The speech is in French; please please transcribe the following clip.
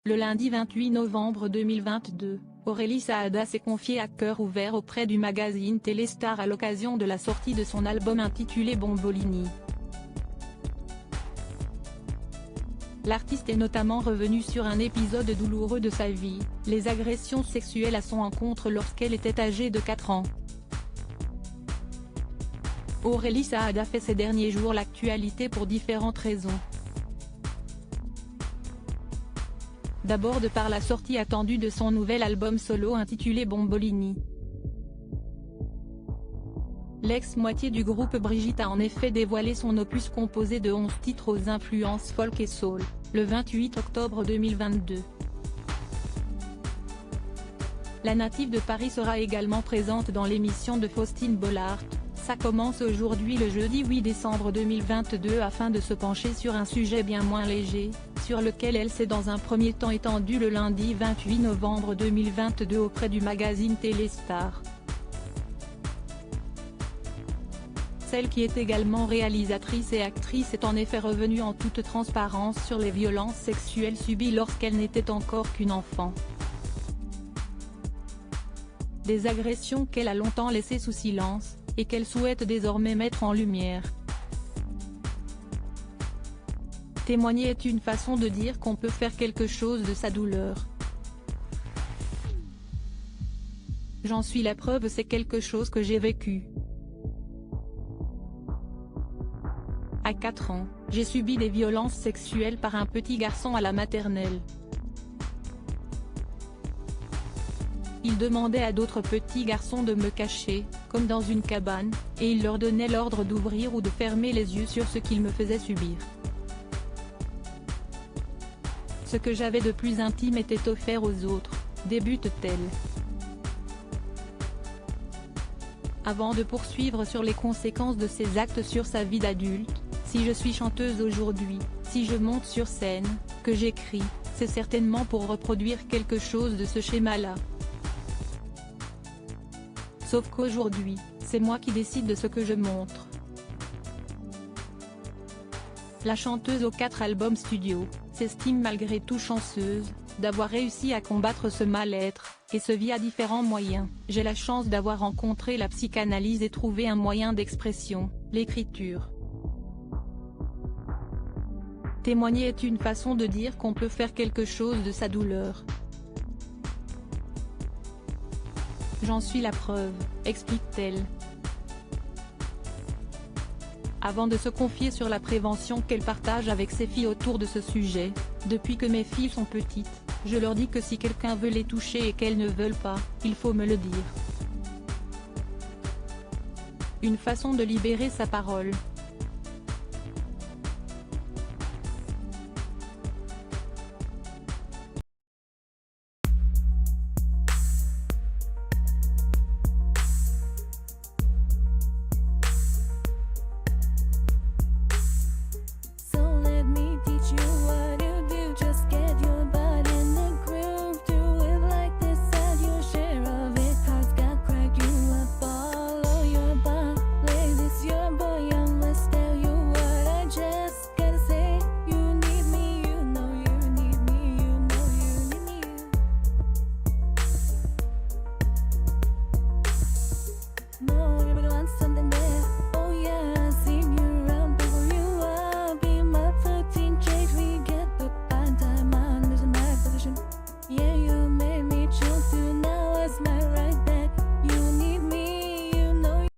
Le lundi 28 novembre 2022, Aurélie Saada s'est confiée à cœur ouvert auprès du magazine Téléstar à l'occasion de la sortie de son album intitulé Bombolini. L'artiste est notamment revenue sur un épisode douloureux de sa vie, les agressions sexuelles à son encontre lorsqu'elle était âgée de 4 ans. Aurélie Saada fait ces derniers jours l'actualité pour différentes raisons. D'abord de par la sortie attendue de son nouvel album solo intitulé Bombolini. L'ex-moitié du groupe Brigitte a en effet dévoilé son opus composé de 11 titres aux influences folk et soul, le 28 octobre 2022. La native de Paris sera également présente dans l'émission de Faustine Bollaert, Ça commence aujourd'hui le jeudi 8 décembre 2022 afin de se pencher sur un sujet bien moins léger, sur lequel elle s'est dans un premier temps étendue le lundi 28 novembre 2022 auprès du magazine Téléstar. Celle qui est également réalisatrice et actrice est en effet revenue en toute transparence sur les violences sexuelles subies lorsqu'elle n'était encore qu'une enfant. Des agressions qu'elle a longtemps laissées sous silence, et qu'elle souhaite désormais mettre en lumière. Témoigner est une façon de dire qu'on peut faire quelque chose de sa douleur. J'en suis la preuve, c'est quelque chose que j'ai vécu. À 4 ans, j'ai subi des violences sexuelles par un petit garçon à la maternelle. Il demandait à d'autres petits garçons de me cacher, comme dans une cabane, et il leur donnait l'ordre d'ouvrir ou de fermer les yeux sur ce qu'il me faisait subir. Ce que j'avais de plus intime était offert aux autres, débute-t-elle. Avant de poursuivre sur les conséquences de ces actes sur sa vie d'adulte, si je suis chanteuse aujourd'hui, si je monte sur scène, que j'écris, c'est certainement pour reproduire quelque chose de ce schéma-là. Sauf qu'aujourd'hui, c'est moi qui décide de ce que je montre. La chanteuse aux 4 albums studio, s'estime malgré tout chanceuse, d'avoir réussi à combattre ce mal-être, et se vit à différents moyens. J'ai la chance d'avoir rencontré la psychanalyse et trouvé un moyen d'expression, l'écriture. Témoigner est une façon de dire qu'on peut faire quelque chose de sa douleur. J'en suis la preuve, explique-t-elle. Avant de se confier sur la prévention qu'elle partage avec ses filles autour de ce sujet, depuis que mes filles sont petites, je leur dis que si quelqu'un veut les toucher et qu'elles ne veulent pas, il faut me le dire. Une façon de libérer sa parole.